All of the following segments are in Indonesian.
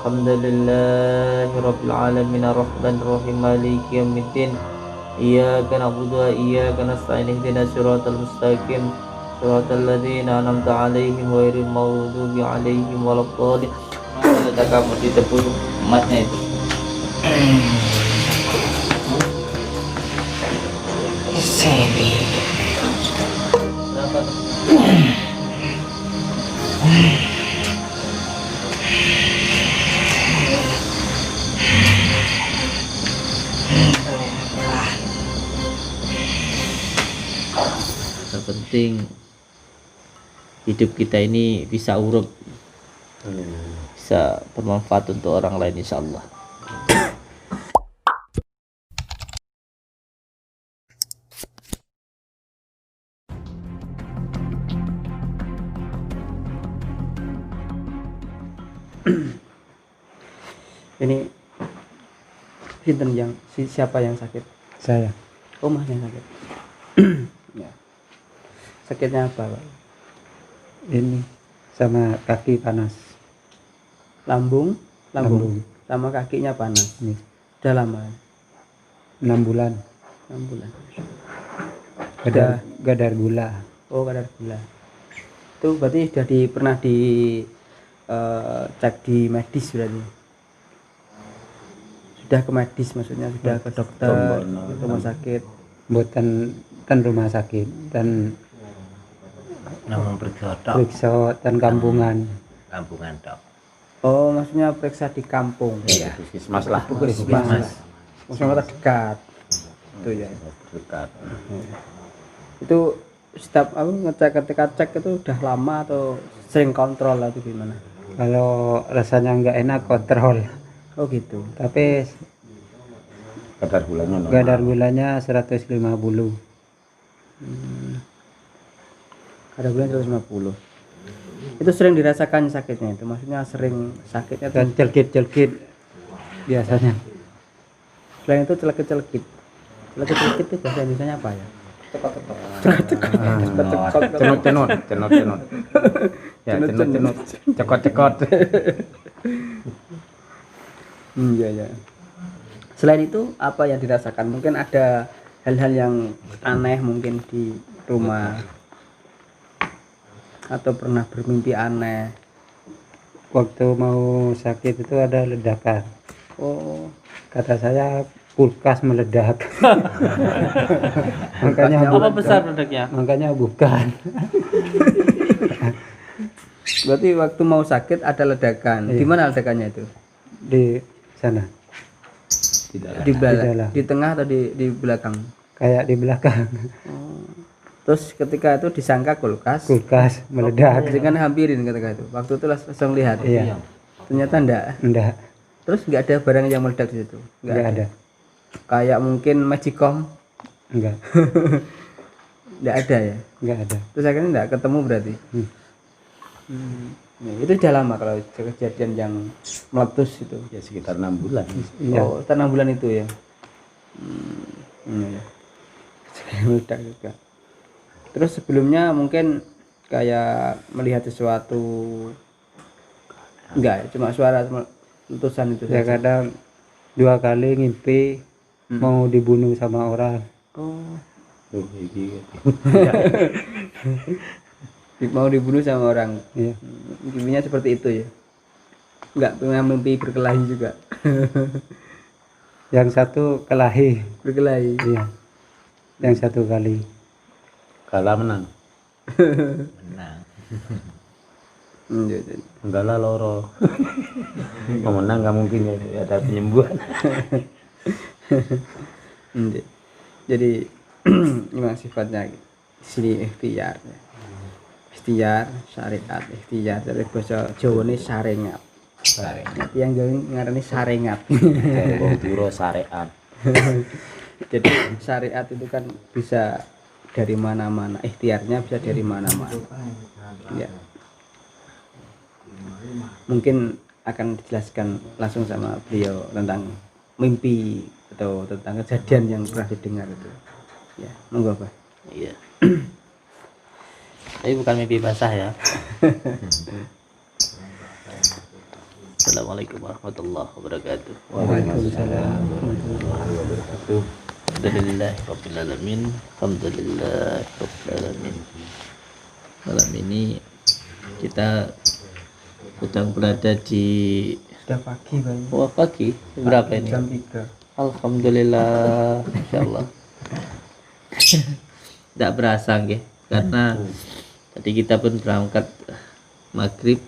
Alhamdulillahi rabbil alamin arrahmanir rahim maliki yaumiddin iyyaka na'budu wa iyyaka nasta'in ihdinas siratal mustaqim siratal ladzina an'amta 'alaihim ghairil maghdubi 'alaihim waladdallin. Ada kamu di tepung emasnya itu. Sebi. Berapa? Penting hidup kita ini bisa urip, bisa bermanfaat untuk orang lain insyaallah. Ini sinten yang siapa yang sakit? Saya. Omah yang sakit. Ya. Sakitnya apa, Pak? Ini sama kaki panas. Lambung. Lambung. Sama kakinya panas. Ini Udah lama. 6 bulan. 6 bulan. Gadar gula. Oh, kadar gula. Itu berarti sudah pernah di cek di medis berarti. Sudah ke medis maksudnya, sudah ke dokter, ke rumah sakit. Buatan rumah sakit dan Namun periksa periksa dan kampungan. tok. Oh, maksudnya periksa di kampung. Iya, puskesmas lah. Puskesmas. Maksudnya dekat. Itu ya. Dekat. Itu setiap ngecek ketika cek itu udah lama atau sering kontrol atau gimana? Kalau rasanya nggak enak kontrol. Oh gitu. Tapi Kadar gulanya normal. gadar gulanya 150. Ada bulan 150. Itu sering dirasakan sakitnya itu, maksudnya sering sakitnya tuh. Dan celkit-celkit biasanya. Selain itu celekit-celekit. Celekit-celekit itu bahasa Indonesianya apa ya? Cenut. Ya, cenut. Cekot. Iya. Selain itu apa yang dirasakan? Mungkin ada hal-hal yang aneh mungkin di rumah atau pernah bermimpi aneh. Waktu mau sakit itu ada ledakan. Oh, Kata saya kulkas meledak. makanya Apa besar produknya? makanya bukan. berarti waktu mau sakit ada ledakan. Iya. Di mana ledakannya itu? Di sana. Di belakang, dalam. di tengah atau di belakang? Kayak di belakang. Terus ketika itu disangka kulkas, Kulkas meledak. jangan hampirin ketika itu. Waktu itu langsung lihat. Iya. Ternyata enggak. Terus nggak ada barang yang meledak di situ. Enggak ada. Kayak mungkin magicom, Enggak. enggak ada ya. Enggak ada. Terus akhirnya enggak ketemu berarti. Nah, itu udah lama kalau kejadian yang meletus itu. Ya sekitar 6 bulan. Iya. Oh, sekitar 6 bulan itu ya. Iya. Meledak juga. Terus sebelumnya mungkin kayak melihat sesuatu, enggak, cuma suara letusan itu Ya saja. kadang 2 kali ngimpi mau dibunuh sama orang. Oh, Iki. mau dibunuh sama orang. Iya. Mimpinya seperti itu ya. Enggak punya mimpi berkelahi juga. Yang satu kelahi. Berkelahi. Iya. Yang satu kali. Kalah menang. Iya. Enggak lah loro. Mau menang nggak mungkin ya, ada penyembuhan. Iya. Jadi memang sifatnya di sini ikhtiar. Ikhtiar, syariat, ikhtiar dari bahasa Jawa ini sarengat. Yang Jawa ini ngarani sarengat. Wong Turo syariat. Jadi syariat itu kan bisa dari mana-mana, ikhtiarnya bisa dari mana-mana. Ya. Mungkin akan dijelaskan langsung sama beliau tentang mimpi atau tentang kejadian yang pernah didengar itu. Ya, monggo Pak. Iya. Tapi bukan mimpi basah ya. Assalamualaikum warahmatullahi wabarakatuh. Waalaikumsalam. Alhamdulillahirabbil alamin. Alhamdulillahirabbil alamin. Malam ini kita sedang berada di Sudah pagi Bang. pagi berapa ini? Jam 3. Alhamdulillah, insyaallah. Tidak berasa nggih, karena tadi kita pun berangkat maghrib,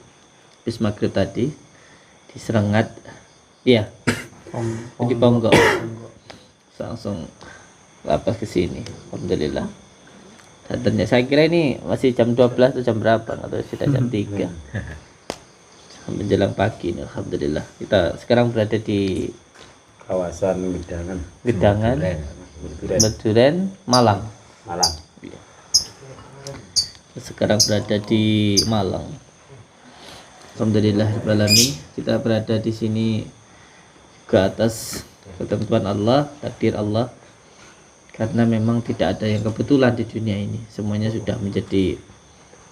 habis maghrib tadi di Serengat, iya, di Ponggok, langsung lapas ke sini, alhamdulillah. Dan ternyata saya kira ini masih jam 12 atau jam berapa, atau sudah jam 3 menjelang pagi ini, alhamdulillah. Kita sekarang berada di Kawasan Gedangan, Meduren, Malang. Malang. Sekarang berada di Malang. Alhamdulillah alamin. Kita berada di sini ke atas ketentuan Allah, takdir Allah. Karena memang tidak ada yang kebetulan di dunia ini. Semuanya sudah menjadi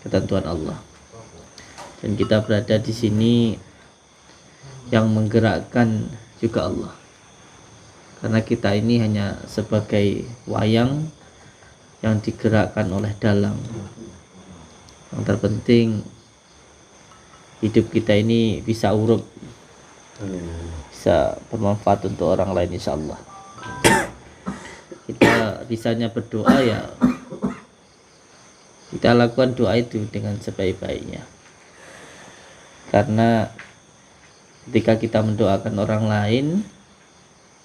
ketentuan Allah. Dan kita berada di sini yang menggerakkan juga Allah. Karena kita ini hanya sebagai wayang yang digerakkan oleh dalang. Yang terpenting hidup kita ini bisa urip, bisa bermanfaat untuk orang lain, insyaallah. Kita bisanya berdoa, ya kita lakukan doa itu dengan sebaik-baiknya. Karena ketika kita mendoakan orang lain,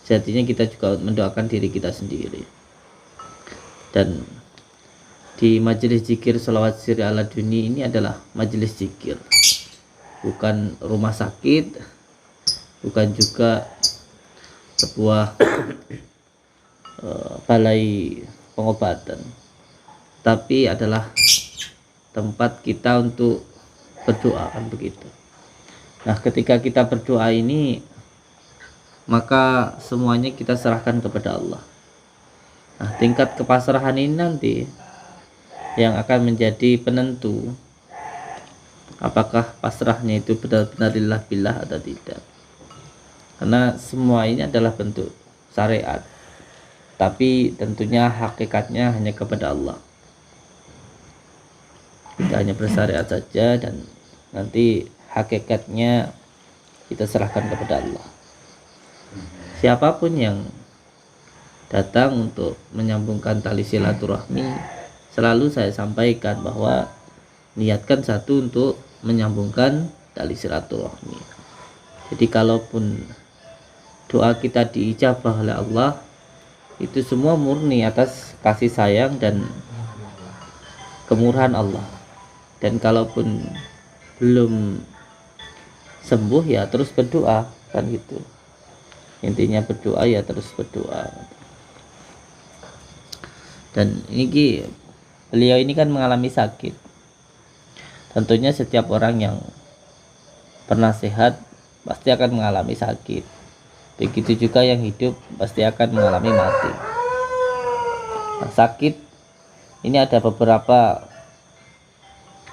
sejatinya kita juga mendoakan diri kita sendiri. Dan di majelis zikir sholawat sirri ala duni ini adalah majelis zikir, bukan rumah sakit, bukan juga sebuah balai pengobatan, tapi adalah tempat kita untuk berdoa, kan begitu. Nah, ketika kita berdoa ini, maka semuanya kita serahkan kepada Allah. Nah, tingkat kepasrahan ini nanti yang akan menjadi penentu apakah pasrahnya itu benar-benar lillah billah atau tidak. Karena semua ini adalah bentuk syariat, tapi tentunya hakikatnya hanya kepada Allah. Kita hanya bersyariat saja, dan nanti hakikatnya kita serahkan kepada Allah. Siapapun yang datang untuk menyambungkan tali silaturahmi, selalu saya sampaikan bahwa niatkan satu untuk menyambungkan tali silaturahmi. Jadi kalaupun doa kita diijabah oleh Allah, itu semua murni atas kasih sayang dan kemurahan Allah. Dan kalaupun belum sembuh, ya terus berdoa, kan gitu. Intinya berdoa, ya terus berdoa. Dan ini beliau ini kan mengalami sakit. Tentunya setiap orang yang pernah sehat pasti akan mengalami sakit. Begitu juga yang hidup pasti akan mengalami mati. Nah, sakit ini ada beberapa.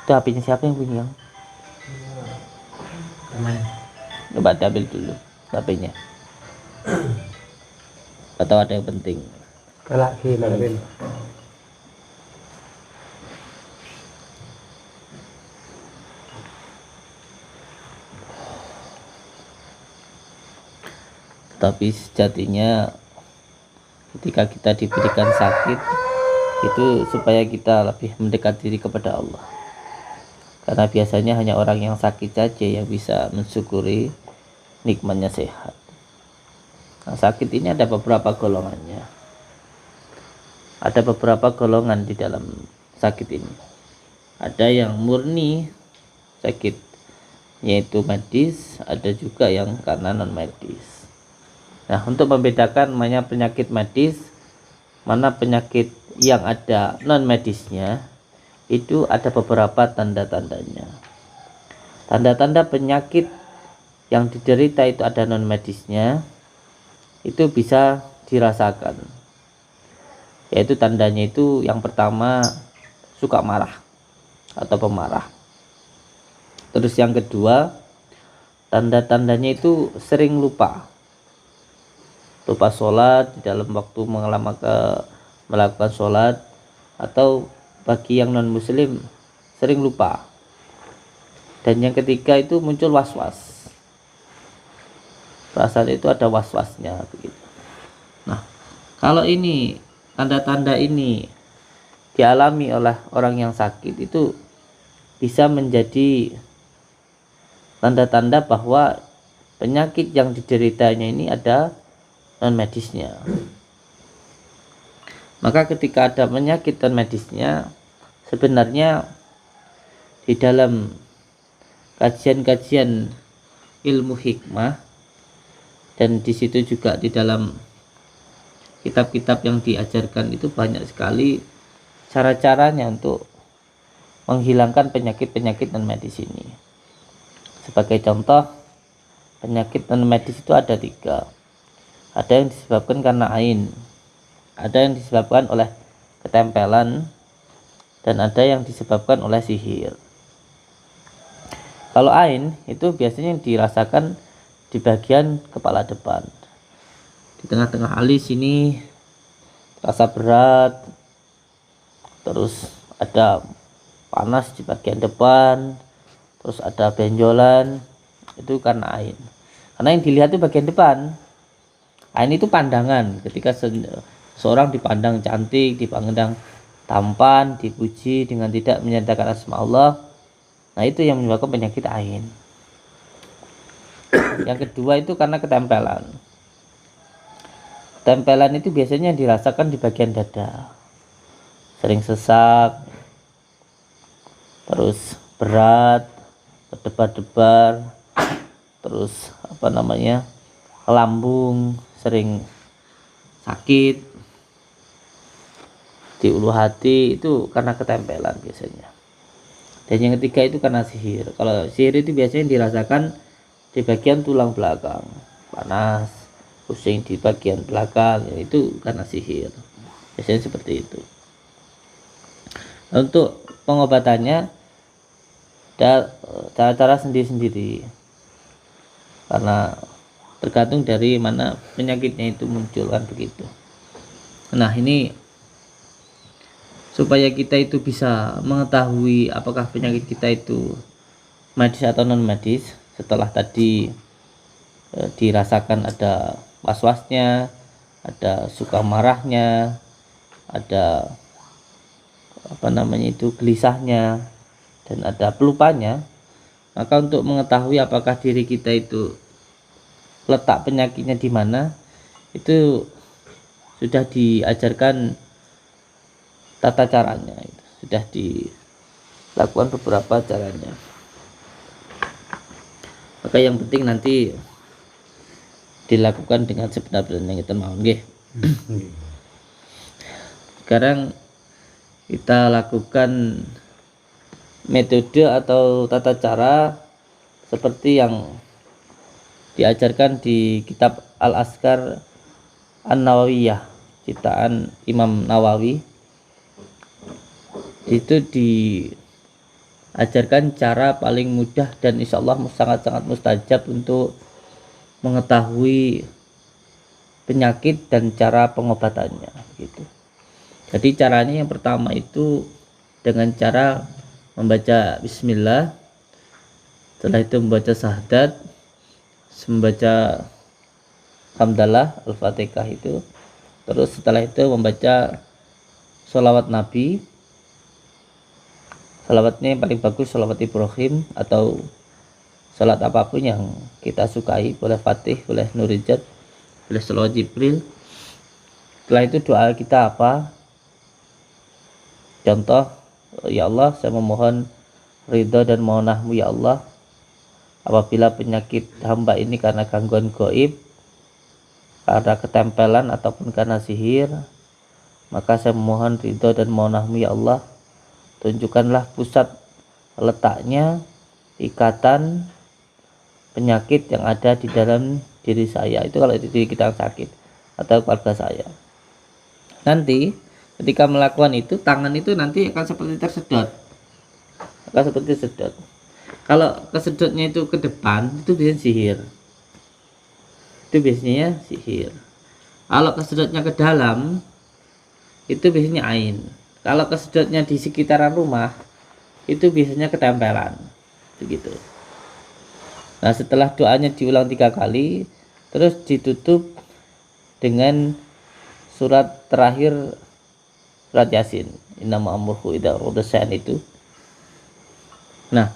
Itu HP-nya siapa yang bunyi, yang? Coba ambil dulu HP-nya. Atau ada yang penting? Lagi. Tapi sejatinya ketika kita diberikan sakit itu supaya kita lebih mendekat diri kepada Allah. Karena biasanya hanya orang yang sakit saja yang bisa mensyukuri nikmatnya sehat. Nah, sakit ini ada beberapa golongannya. Ada beberapa golongan di dalam sakit ini. Ada yang murni sakit, yaitu medis, ada juga yang karena non medis. Nah, untuk membedakan mana penyakit medis, mana penyakit yang ada non medisnya, itu ada beberapa tanda-tandanya. Tanda-tanda penyakit yang diderita itu ada non medisnya, itu bisa dirasakan. Yaitu tandanya itu yang pertama suka marah atau pemarah. Terus yang kedua tanda-tandanya itu sering lupa sholat di dalam waktu melakukan sholat, atau bagi yang non muslim sering lupa. Dan yang ketiga itu muncul was-was, perasaan itu ada was-wasnya begitu. Nah, kalau ini tanda-tanda ini dialami oleh orang yang sakit, itu bisa menjadi tanda-tanda bahwa penyakit yang dideritanya ini ada non medisnya. Maka ketika ada penyakit non medisnya, sebenarnya di dalam kajian-kajian ilmu hikmah, dan di situ juga di dalam kitab-kitab yang diajarkan itu banyak sekali cara-caranya untuk menghilangkan penyakit-penyakit non medis ini. Sebagai contoh, penyakit non medis itu ada 3. Ada yang disebabkan karena ain, ada yang disebabkan oleh ketempelan, dan ada yang disebabkan oleh sihir. Kalau ain itu biasanya yang dirasakan di bagian kepala depan, di tengah-tengah alis ini terasa berat, terus ada panas di bagian depan, terus ada benjolan, itu karena ain. Karena yang dilihat itu bagian depan. Ain itu pandangan, ketika seorang dipandang cantik, dipandang tampan, dipuji dengan tidak menyatakan asma Allah, nah itu yang menyebabkan penyakit ain. Yang kedua itu karena ketempelan. Ketempelan itu biasanya dirasakan di bagian dada, sering sesak, terus berat, berdebar-debar, terus lambung sering sakit, di ulu hati, itu karena ketempelan biasanya. Dan yang ketiga itu karena sihir. Kalau sihir itu biasanya dirasakan di bagian tulang belakang, panas, pusing di bagian belakang, itu karena sihir. Biasanya seperti itu. Untuk pengobatannya ada cara-cara sendiri-sendiri, karena tergantung dari mana penyakitnya itu muncul, kan begitu. Nah, ini supaya kita itu bisa mengetahui apakah penyakit kita itu medis atau non medis, setelah tadi dirasakan ada was-wasnya, ada suka marahnya, ada gelisahnya, dan ada pelupanya. Maka untuk mengetahui apakah diri kita itu letak penyakitnya di mana, itu sudah diajarkan tata caranya, itu sudah dilakukan beberapa caranya. Maka yang penting nanti dilakukan dengan sebenar-benarnya kita mau, nggih. Sekarang kita lakukan metode atau tata cara seperti yang diajarkan di kitab Al-Azkar An-Nawawiyah, ciptaan Imam Nawawi. Itu diajarkan cara paling mudah dan insya Allah sangat-sangat mustajab untuk mengetahui penyakit dan cara pengobatannya gitu. Jadi caranya yang pertama itu dengan cara membaca bismillah, setelah itu membaca syahadat, membaca hamdalah, al-fatihah itu, terus setelah itu membaca sholawat nabi. Sholawatnya yang paling bagus sholawat Ibrahim atau sholat apapun yang kita sukai, boleh Fatih, boleh Nurijat, boleh sholawat Jibril. Setelah itu doa kita apa? Contoh, ya Allah, saya memohon ridho dan maunahmu ya Allah, apabila penyakit hamba ini karena gangguan gaib, karena ketempelan ataupun karena sihir, maka saya memohon ridho dan maunahmu ya Allah, tunjukkanlah pusat letaknya ikatan penyakit yang ada di dalam diri saya. Itu kalau diri kita sakit atau keluarga saya. Nanti ketika melakukan itu, tangan itu nanti akan seperti tersedot, akan seperti sedot. Kalau kesedotnya itu ke depan, itu biasanya sihir. Itu biasanya sihir. Kalau kesedotnya ke dalam, itu biasanya ain. Kalau kesedotnya di sekitaran rumah, itu biasanya ketempelan. Begitu. Nah, setelah doanya diulang 3 kali, terus ditutup dengan surat terakhir, surat Yasin. Innama amruhu idza arada syai'an itu. Nah,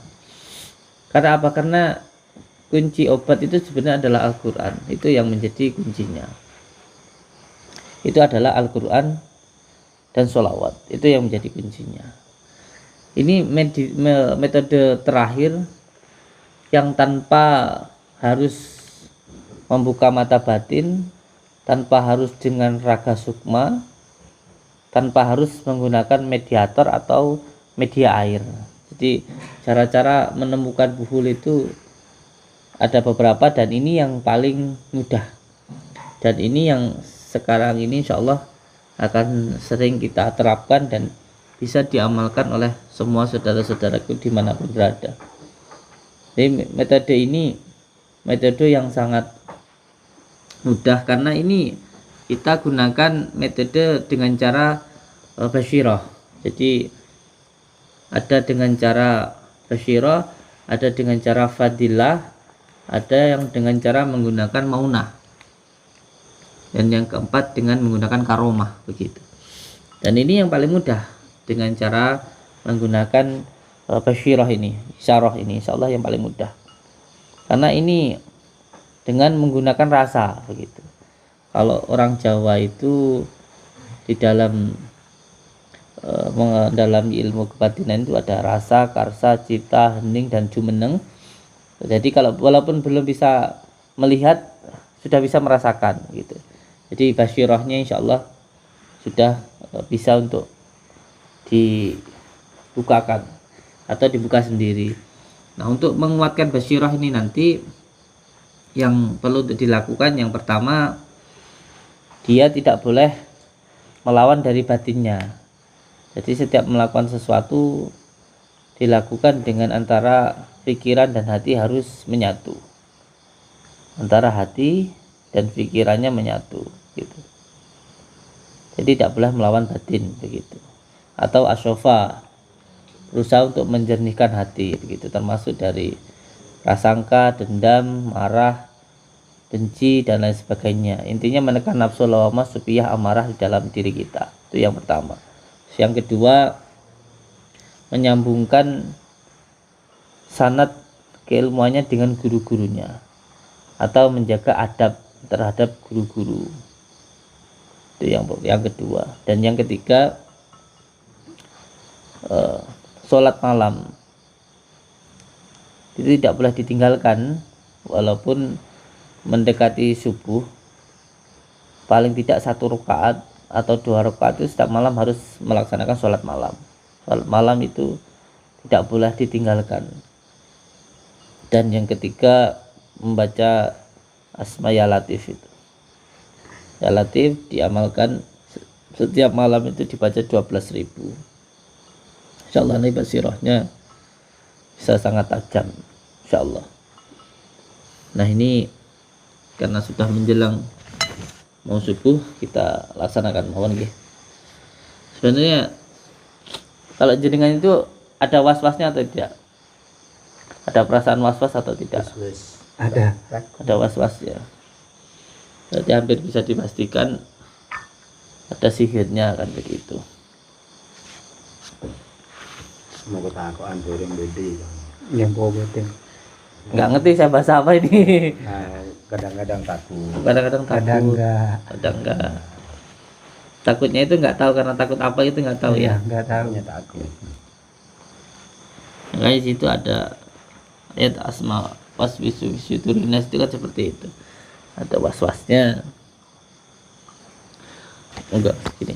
karena apa? Karena kunci obat itu sebenarnya adalah Al-Quran. Itu yang menjadi kuncinya. Itu adalah Al-Quran dan sholawat. Itu yang menjadi kuncinya. Ini metode terakhir yang tanpa harus membuka mata batin, tanpa harus dengan raga sukma, tanpa harus menggunakan mediator atau media air. Jadi cara-cara menemukan buhul itu ada beberapa, dan ini yang paling mudah, dan ini yang sekarang ini insya Allah akan sering kita terapkan dan bisa diamalkan oleh semua saudara-saudaraku dimanapun berada. Jadi metode ini metode yang sangat mudah, karena ini kita gunakan metode dengan cara basyirah. Jadi ada dengan cara basyirah, ada dengan cara fadilah, ada yang dengan cara menggunakan maunah, dan yang keempat dengan menggunakan karomah, begitu. Dan ini yang paling mudah dengan cara menggunakan basyirah ini, isyarah ini, insyaallah yang paling mudah. Karena ini dengan menggunakan rasa, begitu. Kalau orang Jawa itu di dalam mendalami ilmu kebatinan itu ada rasa, karsa, cipta, hening, dan jumeneng. Jadi kalau walaupun belum bisa melihat, sudah bisa merasakan, gitu. Jadi basyirahnya insya Allah sudah bisa untuk dibukakan atau dibuka sendiri. Nah, untuk menguatkan basyirah ini nanti yang perlu untuk dilakukan, yang pertama, dia tidak boleh melawan dari batinnya. Jadi setiap melakukan sesuatu dilakukan dengan antara pikiran dan hati harus menyatu. Antara hati dan pikirannya menyatu, gitu. Jadi tidak boleh melawan batin, begitu. Atau asyofa, berusaha untuk menjernihkan hati, begitu. Termasuk dari prasangka, dendam, marah, benci, dan lain sebagainya. Intinya menekan nafsu lawamah, supiyah, amarah di dalam diri kita. Itu yang pertama. Yang kedua, menyambungkan sanad keilmuannya dengan guru-gurunya, atau menjaga adab terhadap guru-guru. Itu yang kedua. Dan yang ketiga, sholat malam itu tidak boleh ditinggalkan, walaupun mendekati subuh, paling tidak 1 rakaat atau 2 rakaat itu setiap malam harus melaksanakan sholat malam. Sholat malam itu tidak boleh ditinggalkan. Dan yang ketiga, membaca asma ya latif itu. Ya latif diamalkan setiap malam itu dibaca 12.000. Insyaallah ini basirahnya bisa sangat tajam, insyaallah. Nah, ini karena sudah menjelang mau subuh, kita laksanakan mawon nggih. Sebenarnya kalau jenengan itu ada was-wasnya atau tidak? Ada perasaan was-was atau tidak? Ada. Ada was-was ya. Berarti hampir bisa dipastikan ada sihirnya, kan begitu. Mau ketakokan dorong bedi. Yang bawa bedeng. Nggak ngerti saya bahasa apa ini. Nah, kadang-kadang takut. Kadang-kadang takut. Kadang enggak. Kadang enggak. Takutnya itu nggak tahu karena takut apa itu nggak tahu ya. Enggak tahu. Punya takut. Makanya di situ ada ayat asma waswisu fisudurinas, itu kan seperti itu. Ada was-wasnya. Enggak, gini.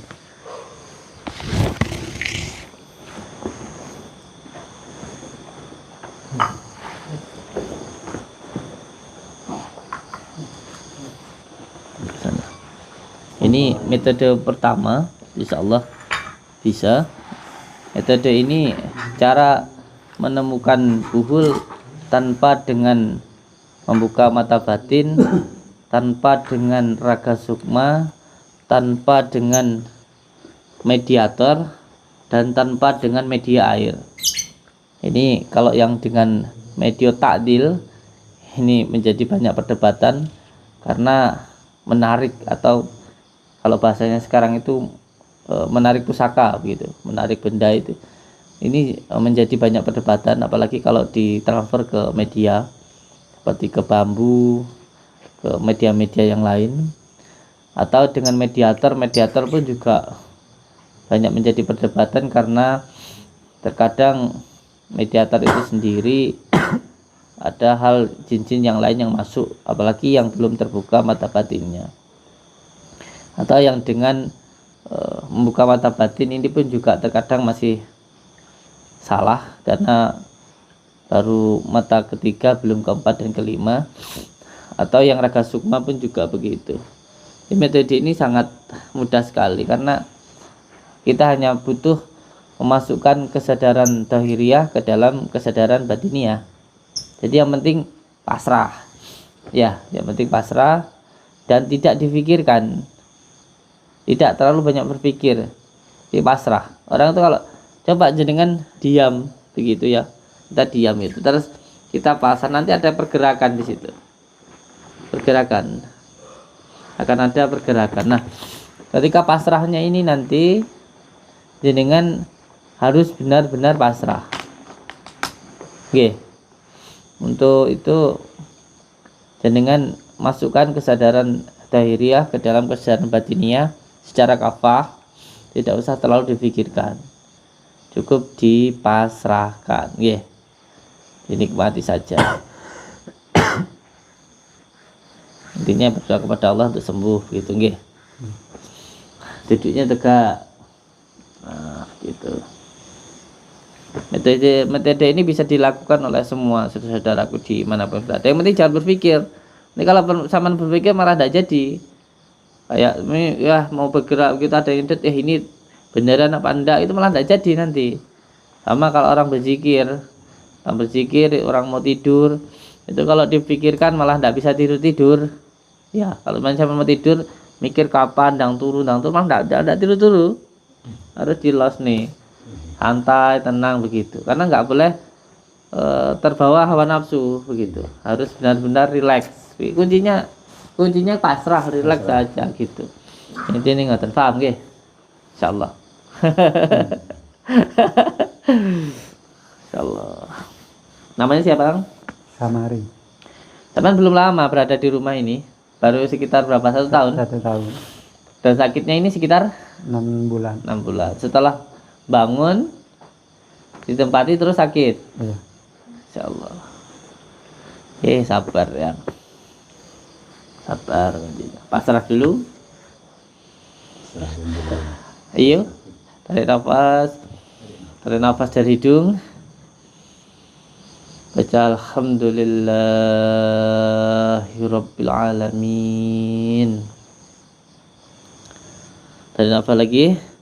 Ini metode pertama, insya Allah bisa. Metode ini cara menemukan buhul tanpa dengan membuka mata batin, tanpa dengan raga sukma, tanpa dengan mediator, dan tanpa dengan media air. Ini kalau yang dengan medio takdil ini menjadi banyak perdebatan karena menarik, atau kalau bahasanya sekarang itu menarik pusaka begitu, menarik benda itu. Ini menjadi banyak perdebatan, apalagi kalau ditransfer ke media seperti ke bambu, ke media-media yang lain, atau dengan mediator pun juga banyak menjadi perdebatan karena terkadang mediator itu sendiri ada hal jin-jin yang lain yang masuk, apalagi yang belum terbuka mata batinnya. Atau yang dengan membuka mata batin ini pun juga terkadang masih salah karena baru mata ketiga, belum keempat dan kelima. Atau yang raga sukma pun juga begitu. Metode ini sangat mudah sekali karena kita hanya butuh memasukkan kesadaran zahiriyah ke dalam kesadaran batiniyah. Jadi yang penting pasrah, ya, yang penting pasrah dan tidak difikirkan, tidak terlalu banyak berpikir, di pasrah. Orang itu kalau coba jenengan diam begitu ya, kita diam itu, terus kita pasrah, nanti ada pergerakan di situ, pergerakan, akan ada pergerakan. Nah, ketika pasrahnya ini nanti jenengan harus benar-benar pasrah. Oke. Untuk itu jenengan masukkan kesadaran zahiriyah ke dalam kesadaran batiniyah secara kafah, tidak usah terlalu difikirkan. Cukup dipasrahkan, nggih. Dinikmati saja. Intinya berdoa kepada Allah untuk sembuh gitu, nggih. Duduknya tegak. Nah, gitu. Metode ini bisa dilakukan oleh semua saudaraku di manapun berada. Yang penting jangan berpikir. Ini kalau sama berpikir malah tidak jadi. Kayak ini ya mau bergerak kita ada yang ini beneran apa enggak, itu malah tidak jadi nanti. Sama kalau orang berzikir, orang mau tidur, itu kalau dipikirkan malah tidak bisa tidur. Ya, kalau manusia mau tidur mikir kapan dang turu malah tidak tidur. Harus di los nih. Santai, tenang begitu, karena nggak boleh terbawa hawa nafsu begitu, harus benar-benar rileks. Kuncinya pasrah, rileks saja gitu. Ini ngoten, paham nggih? Insyaallah. Insyaallah. Namanya siapa, Kang? Samari. Teman belum lama berada di rumah ini, baru sekitar berapa, 1 tahun? 1 tahun. Dan sakitnya ini sekitar 6 bulan. 6 bulan. Setelah bangun ditempati terus sakit. Iya. Insyaallah. Sabar ya. Sabar. Pasrah dulu. Ayo. Tarik nafas dari hidung. Baca alhamdulillahirabbil alamin. Tarik nafas lagi.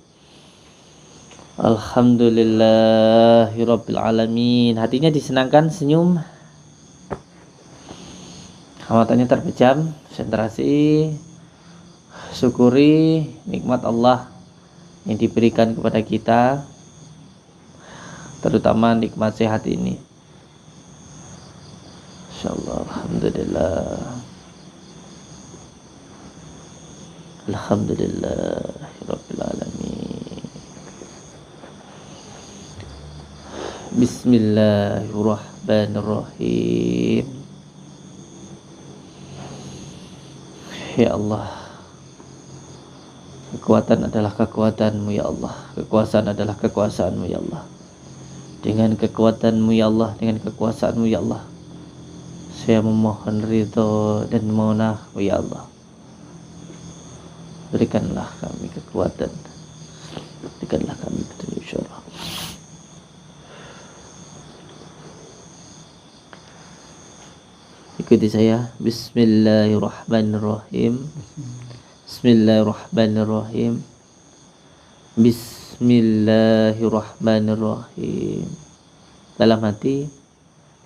Alhamdulillahirabbil alamin. Hatinya disenangkan, senyum. Matanya terpejam, konsentrasi. Syukuri nikmat Allah yang diberikan kepada kita, terutama nikmat sehat ini. Insyaallah. Alhamdulillah. Alhamdulillahirabbil alamin. Bismillahirrahmanirrahim. Ya Allah, kekuatan adalah kekuatan-Mu ya Allah, kekuasaan adalah kekuasaan-Mu ya Allah. Dengan kekuatan-Mu ya Allah, dengan kekuasaan-Mu ya Allah, saya memohon ridho dan maunah-Mu ya Allah. Berikanlah kami kekuatan, berikanlah kami petunjuk syarah. Ikuti saya. Bismillahirrahmanirrahim. Bismillahirrahmanirrahim. Bismillahirrahmanirrahim. Dalam hati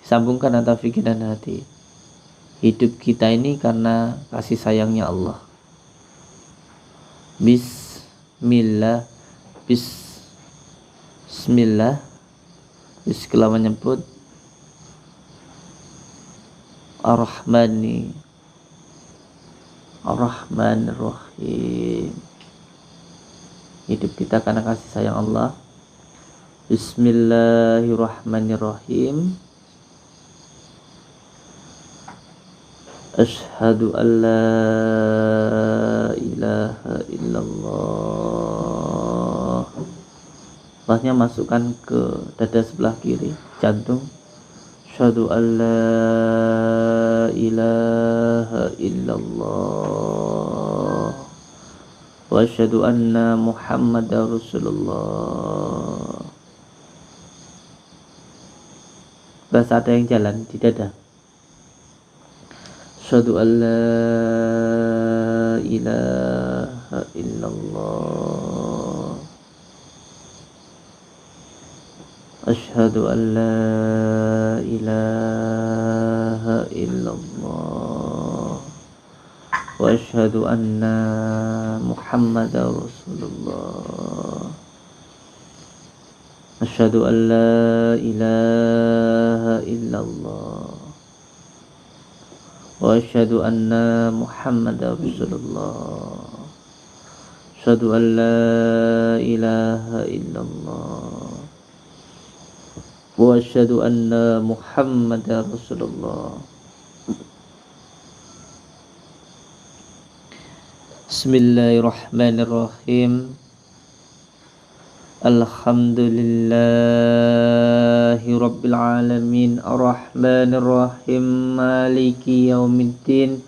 Sambungkan antara fikir dan hati. Hidup kita ini karena kasih sayangnya Allah. Bismillah, Bismillah, Bismillah menyebut Ar-Rahmani Ar-Rahmanir-Rahim. Hidup kita karena kasih sayang Allah. Bismillahirrahmanirrahim. Asyhadu an la ilaha illallah. Lahnya masukkan ke dada sebelah kiri, jantung. Asyhadu an la ilaha illallah wa asyhadu anna Muhammadar Rasulullah. Berasa ada yang jalan di dada. Asyhadu an la ilaha illallah. Asyhadu an la ilaha illallah wa asyhadu anna Muhammadar Rasulullah. Asyhadu an la ilaha illallah wa asyhadu anna Muhammadar Rasulullah. Asyhadu an la ilaha illallah wa asyhadu anna Muhammadar Rasulullah. Bismillahirrahmanirrahim. Alhamdulillahi Rabbil Alamin. Ar-Rahmanir-Rahim. Maliki yaumiddin.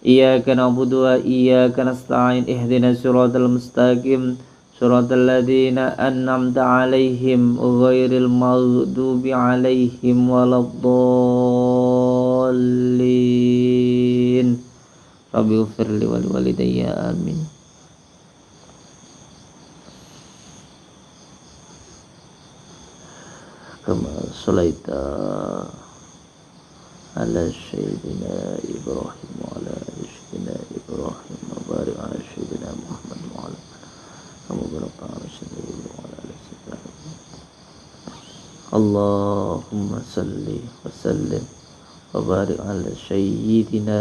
Iyyaka na'budu wa iyyaka nasta'in. Ihdinas siratal mustaqim. Siratal ladzina an'amta 'alaihim ghairil maghdubi 'alaihim waladdallin. Rabbi ighfirli wa liwalidayya. Amin. Kama shalaita ala sayyidina Ibrahim wa ala ali sayyidina Ibrahim wa barik ala sayyidina Muhammad wa ala kama barakta ala sayyidina wa ala ali sayyidina Allahumma salli wa sallim wa barik ala sayyidina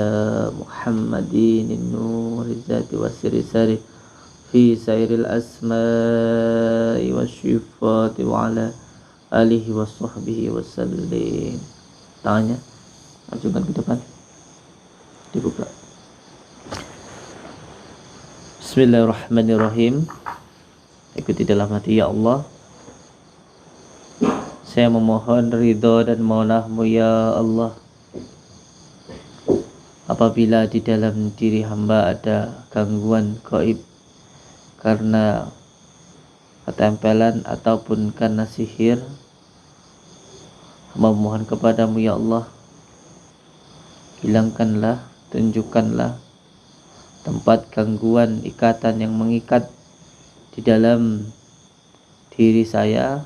Muhammadin nuri zati wa siri sari fi sairil asma'i wa syifati wa ala alihi wa sahbihi wa sallim. Tangannya ajukan ke depan, dibuka. Bismillahirrahmanirrahim. Ikuti dalam hati. Ya Allah, saya memohon ridho dan maunah-Mu ya Allah. Apabila di dalam diri hamba ada gangguan gaib karena ketempelan ataupun karena sihir, hamba mohon kepadamu ya Allah, hilangkanlah, tunjukkanlah tempat gangguan, ikatan yang mengikat di dalam diri saya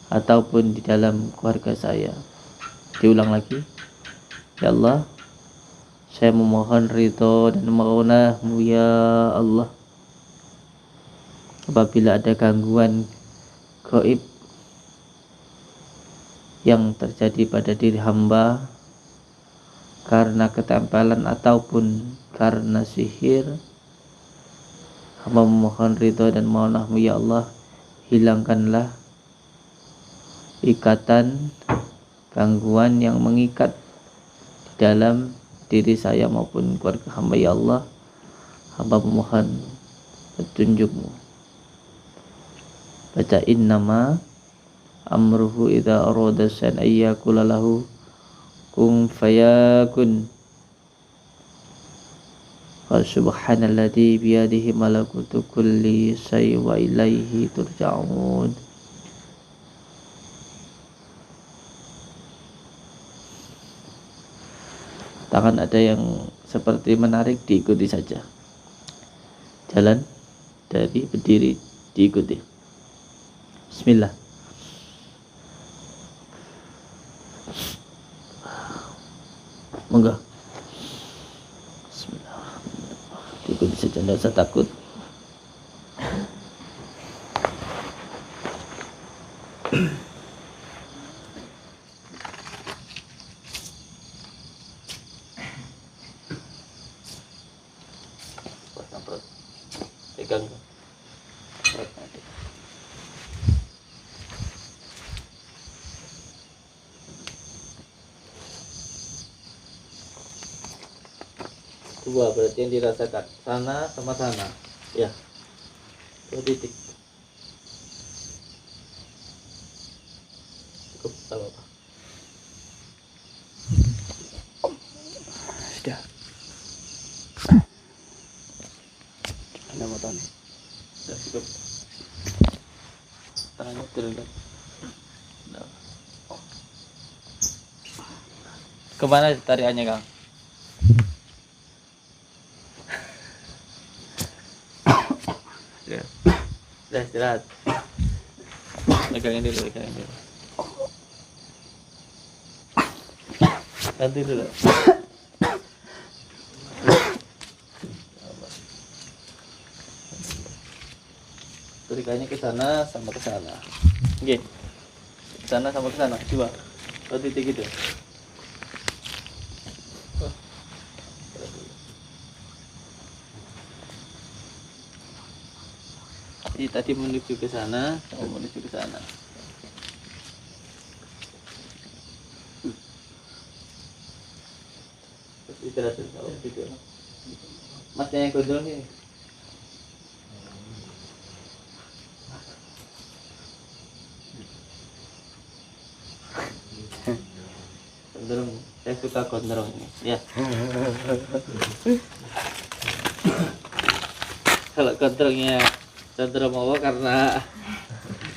ataupun di dalam keluarga saya. Diulang lagi. Ya Allah, saya memohon ridho dan maunah-Mu ya Allah. Apabila ada gangguan gaib yang terjadi pada diri hamba karena ketempelan ataupun karena sihir, hamba memohon ridho dan maunah-Mu ya Allah, hilangkanlah ikatan gangguan yang mengikat di dalam diri saya maupun keluarga hamba ya Allah. Hamba memohon petunjuk-Mu. Baca innama amruhu idza arada shay'an ayyakula lahu kun fayakun. Wa subhanalladzi biyadihi malakutu kulli syai' wa ilaihi turja'un. Tangan ada yang seperti menarik, diikuti saja. Jalan dari berdiri diikuti. Bismillah. Monggo. Bismillahirrahmanirrahim. Ikuti saja, tidak usah takut. Pegang. Dua berarti yang dirasakan sana sama sana ya, 2 titik cukup, tak apa-apa. Sudah. Ada motornya. Sudah cukup, tangannya turun. Nah. Kemana tariannya Kang? Sudah istirahat. Pegangin dulu, pegangin dulu. Nanti dulu. Berikannya ke sana sama ke sana. Oke. Ke sana sama ke sana. Coba. 2 titik gitu. Jadi tadi menuju ke sana, kamu menuju ke sana. Terus istirahat dulu, gitu. Masnya yang gondrong ini. Gondrong, saya suka gondrong ini. Ya. Kalau gondrongnya Condro mau karena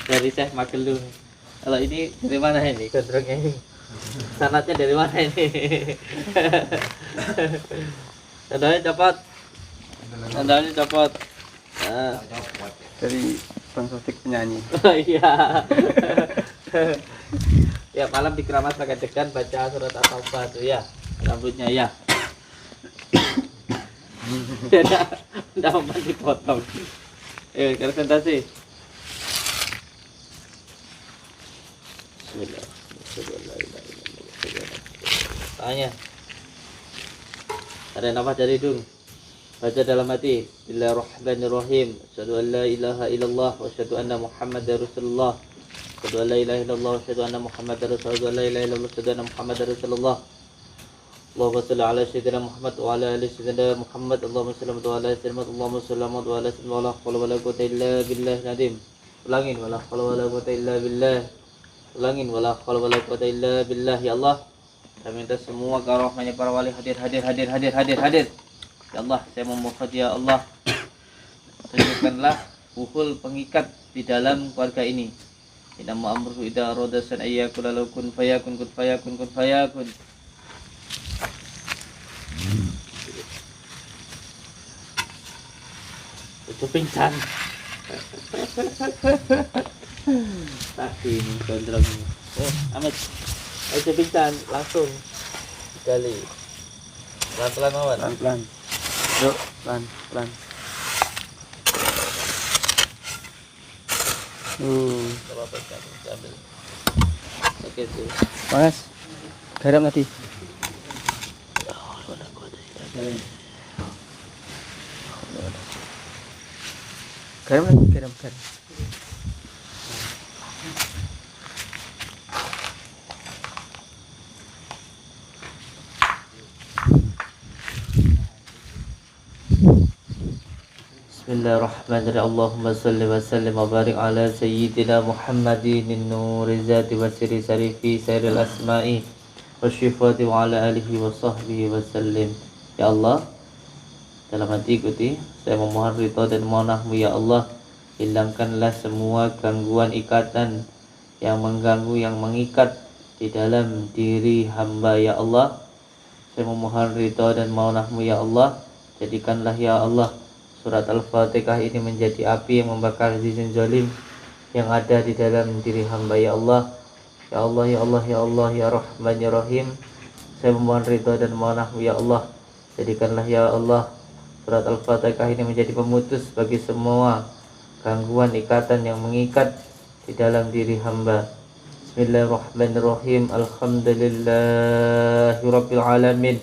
dari Syekh Magelung. Kalau ini dari mana ini gondrongnya ini? Sanatnya dari mana ini? Sandalnya copot. Sandalnya copot. Nah. Dari Bang Sodik penyanyi. Oh iya. Ya malam di keramat pakai degan baca surat At-Taubah tuh ya. Rambutnya ya. Tidak mau dipotong. Konsentrasi. Bismillah. Tanya. Ada nafas dari hidung. Baca dalam hati. Bismillahirrahmanirrahim. Asyhadu an la ilaha illallah wa asyhadu anna Muhammadar Rasulullah. Asyhadu an la ilaha illallah wa asyhadu anna Muhammadar Rasulullah. La ilaha illallah wa asyhadu anna Muhammadar Rasulullah. Allahumma salli ala sayyidina Muhammad wa ala ali sayyidina Muhammad. Allahumma salli ala sayyidina Muhammad. Allahumma salli ala sayyidina Muhammad. Wala quwwata illa billahil azim. Ulangin wala quwwata illa billah. Ulangin wala quwwata illa billah. Ya Allah, saya minta semua karomahnya para wali hadir. Ya Allah, saya memohon ya Allah, tunjukkanlah uhul pengikat di dalam keluarga ini. Inama amruhu idza arada san ayyakul lahu kun fayakun kun fayakun kun fayakun. Itu pingsan. Tadi ini gondrong. Amit. Itu pingsan langsung sekali. Pelan-pelan Mawan. Pelan-pelan. Yuk, pelan-pelan. Coba ambil. Oke tuh. Mas, garam tadi. Garam lagi, garam. Bismillahirrahmanirrahim. Allahumma salli wa sallim wa barik ala sayyidina Muhammadin nuri zati wa siri sarifi sairil asma'i wa syifati wa ala alihi wa sahbihi wa sallim. Ya Allah, dalam hati ikuti, saya memohon ridha dan mohonahmu ya Allah, hilangkanlah semua gangguan ikatan yang mengganggu, yang mengikat di dalam diri hamba ya Allah. Saya memohon ridha dan mohonahmu ya Allah, jadikanlah ya Allah surat Al-Fatihah ini menjadi api yang membakar zizin zalim yang ada di dalam diri hamba ya Allah. Ya Allah, ya Allah, ya Allah, ya Rahman, ya Rahim. Saya memohon ridha dan mohon ya Allah. Jadikanlah ya Allah surat Al-Fatihah ini menjadi pemutus bagi semua gangguan ikatan yang mengikat di dalam diri hamba. Bismillahirrahmanirrahim. Alhamdulillahirabbil alamin.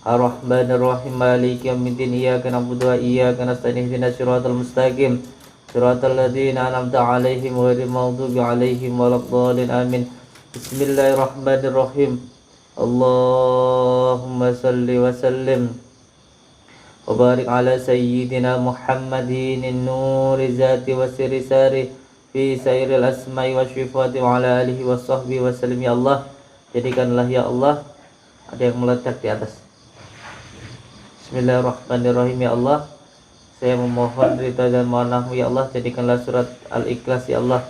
Ar-Rahmanir-Rahim. Maliki yaumiddin. Iyyaka na'budu wa iyyaka nasta'in. Ihdinas siratal mustaqim. Siratal ladzina an'amta 'alaihim ghairil maghdubi 'alaihim waladdallin. Amin. Bismillahirrahmanirrahim. Allahumma salli wa sallim wa barik ala sayyidina Muhammadin nuri zati wa sirri sari fi sairil asma'i wa syifati wa ala alihi wa sahbihi wa sallim. Ya Allah, jadikanlah ya Allah, ada yang meletak di atas. Bismillahirrahmanirrahim. Ya Allah, saya memohon ridha dan mohon ya Allah, jadikanlah surat Al-Ikhlas ya Allah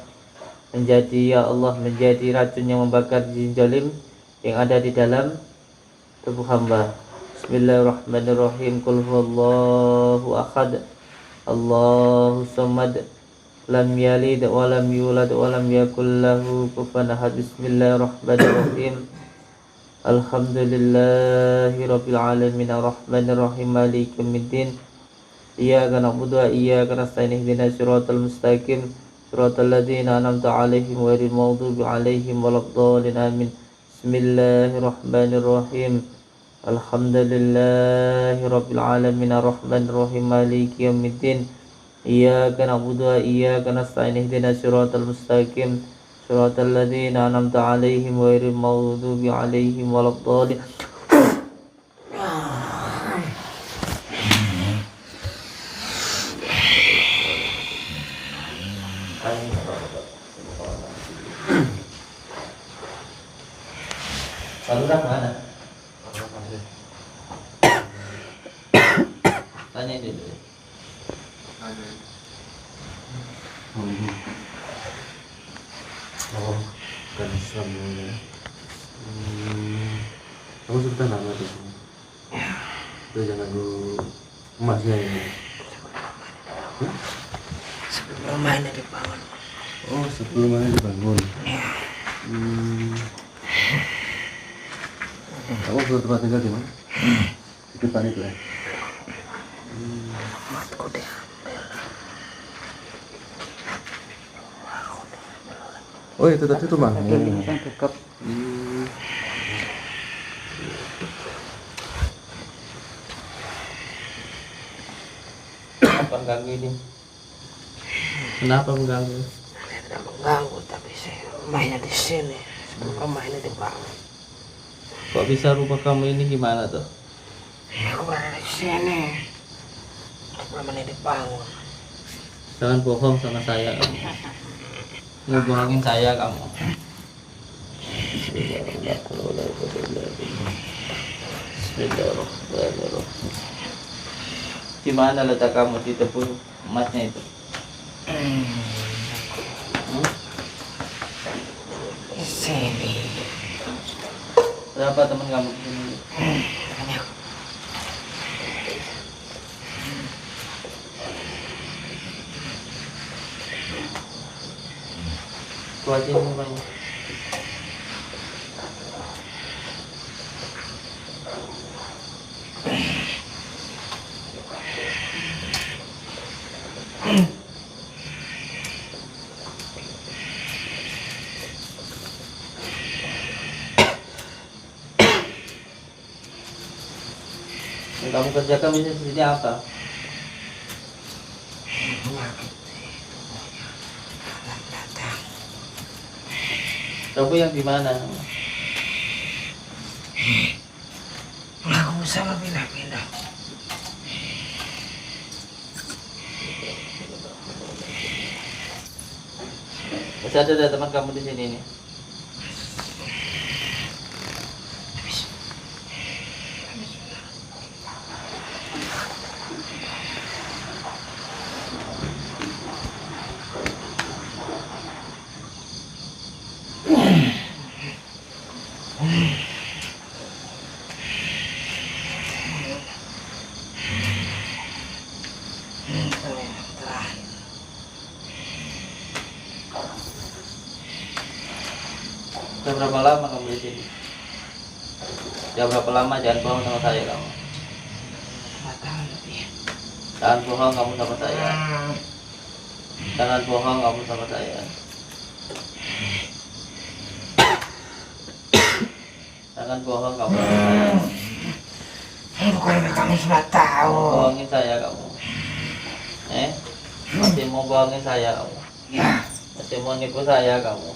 menjadi ya Allah menjadi racun yang membakar jin zalim yang ada di dalam tubuh hamba. Bismillahirrahmanirrahim. Qul huwallahu ahad, Allahu samad, lam yalid wa lam yulad wa lam yakul lahu kufuwan ahad. Bismillahirrahmanirrahim. Alhamdulillahirabbil alamin. Arrahmanirrahim. Maliki yaumiddin. Iyyaka na'budu wa iyyaka nasta'in. Ihdinas siratal mustaqim. Siratal ladzina an'amta 'alaihim ghairil maghdubi 'alaihim waladdallin. Amin. Bismillahirrahmanirrahim. Alhamdulillahirabbil alamin. Arrahmanirrahim. Maliki yaumiddin. Iyyaka na'budu wa iyyaka nasta'in. Ihdinas siratal mustaqim. Siratal ladzina an'amta 'alaihim ghairil maghdubi 'alaihim waladdallin. Saluran mana? Tanya dulu. Oh, kan semuanya. Kamu sudah lama di sini. Itu jangan dulu emasnya ini. Sebelum rumahnya dibangun. Oh, sebelum rumahnya dibangun. Kamu sudah tempat tinggal di mana? Di depan itu ya. Matku deh. Oh, itu tadi rumahmu. Dekat. Apa mengganggu ini? Kenapa mengganggu? Tidak mengganggu, tapi saya rumahnya di sini. Sebelum rumah ini dibangun. Kok bisa rumah kamu ini gimana tuh? Aku berada di sini. Sebelum ini dibangun. Jangan bohong sama saya kamu. Ngebohongin saya kamu. Bismillahirrahmanirrahim. Di mana letak kamu di tepung emasnya itu? Di sini. Berapa teman kamu di sini? Banyak. Kuatin rumahnya. Yang kamu kerjakan bisnis di sini apa? Kamu yang di mana? Aku bisa berpindah-pindah. Masih ada teman kamu di sini nih. berapa lama kamu di sini? Sudah berapa lama? Jangan bohong sama saya kamu. 4 tahun lebih. Jangan bohong kamu sama saya. Jangan bohong kamu sama saya. Jangan bohong kamu sama saya. Bukannya kamu sudah tahu. Bohongin saya kamu. Masih mau bohongin saya kamu. Masih mau nipu saya kamu.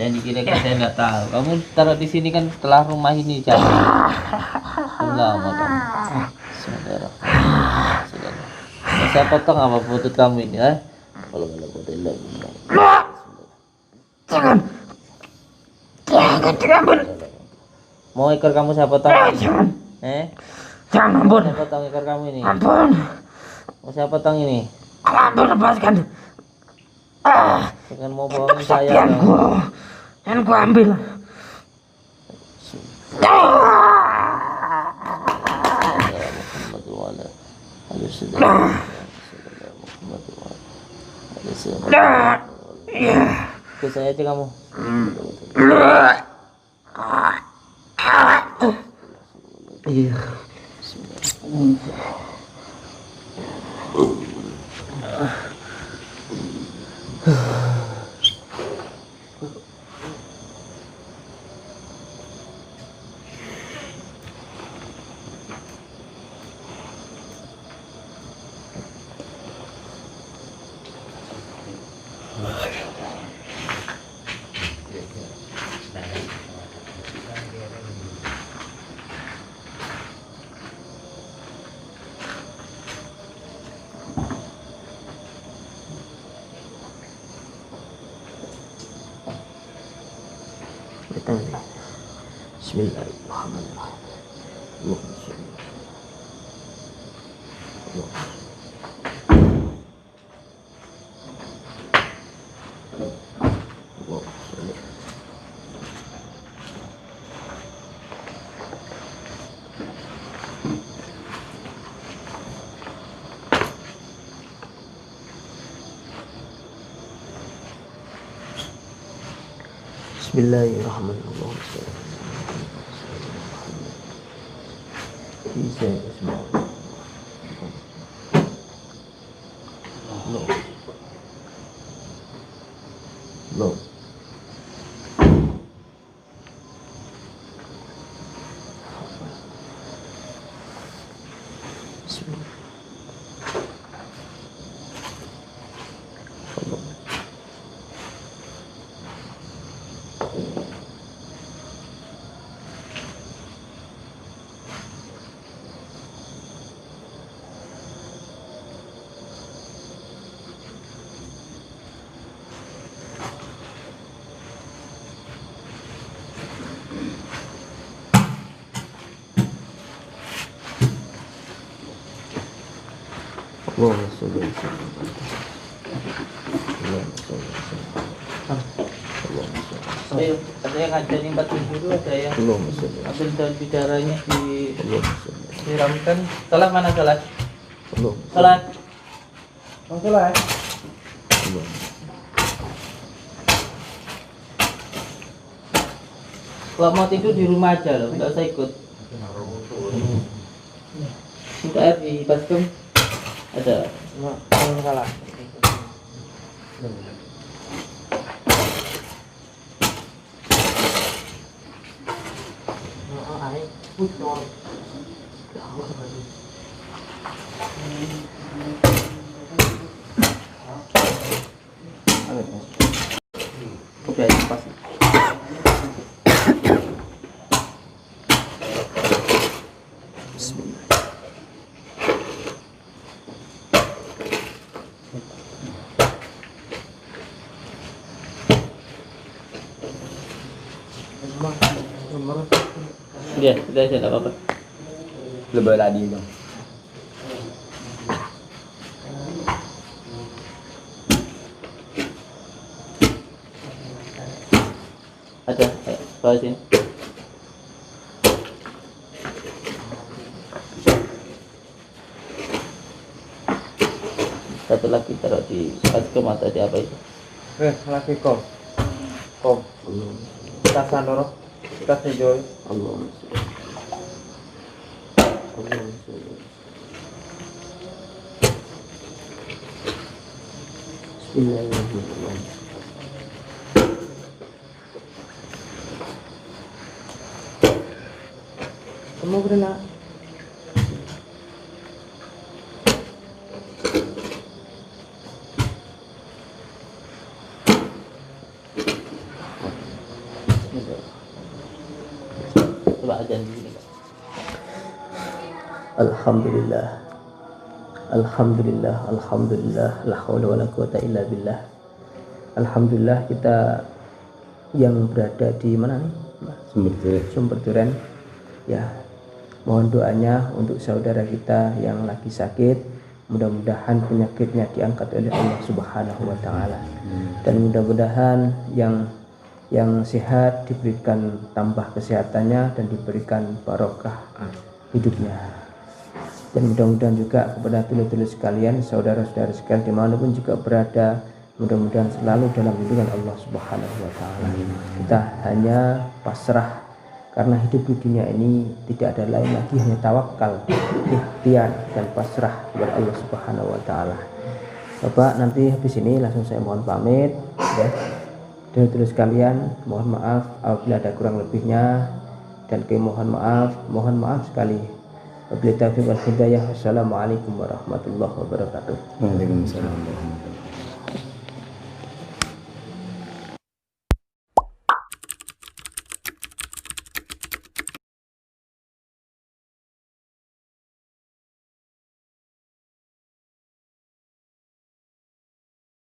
Jangan dikira saya nggak tahu. Kamu taruh di sini kan setelah rumah ini jangan. Enggak mau kamu. Saudara. Saya potong apa butut kamu ini, ya? Kalau nggak potong lagi. Jangan. Jangan. Mau ekor kamu saya potong? Jangan. Jangan, ampun. Saya potong ekor kamu ini. Ampun. Mau saya potong ini? Ampun, lepaskan. Jangan mau bohongin saya. Kesaktianku. Jangan ku ambil. Ke saya aja kamu. Iya. Bismillahirrahmanirrahim. Bismillahirrahmanirrahim. Bisa semua. No. No. Allahumma sholli ala sayyidina Muhammad. Ayo, ada yang ngajarin 4.000 ada yang ambil daun bidaranya disiramkan. Salah mana salah? Salah. Salah. Kalau mau tidur di rumah aja loh, nggak usah ikut. Minta air di baskom ada. Salah. Udah pas. Iya, sudah tidak apa-apa. Lebih lagi dong. Ada, bawa sini. Satu lagi taruh di baskom atau di apa itu? lagi kom. Kita sandoro, kita sejoy. Allah. Bismillahirrahmanirrahim. Kamu berenang. Coba aja di sini. Alhamdulillah. Alhamdulillah, alhamdulillah, la haula wala quwata illa billah. Alhamdulillah kita yang berada di mana nih? Sumber Duren. Ya, mohon doanya untuk saudara kita yang lagi sakit. Mudah-mudahan penyakitnya diangkat oleh Allah Subhanahu wa taala. Dan mudah-mudahan yang sehat diberikan tambah kesehatannya dan diberikan barokah hidupnya. Dan mudah-mudahan juga kepada dulur-dulur sekalian, saudara-saudara sekalian dimanapun juga berada, mudah-mudahan selalu dalam lindungan Allah Subhanahu wa taala. Kita hanya pasrah karena hidup di dunia ini tidak ada lain lagi, hanya tawakal, ikhtiar dan pasrah kepada Allah Subhanahu wa taala. Bapak, nanti habis ini langsung saya mohon pamit ya. Dulur-dulur sekalian, mohon maaf apabila ada kurang lebihnya, dan mohon maaf sekali. Wabillahi taufiq wal hidayah. Wassalamualaikum warahmatullahi wabarakatuh. Waalaikumsalam warahmatullahi wabarakatuh.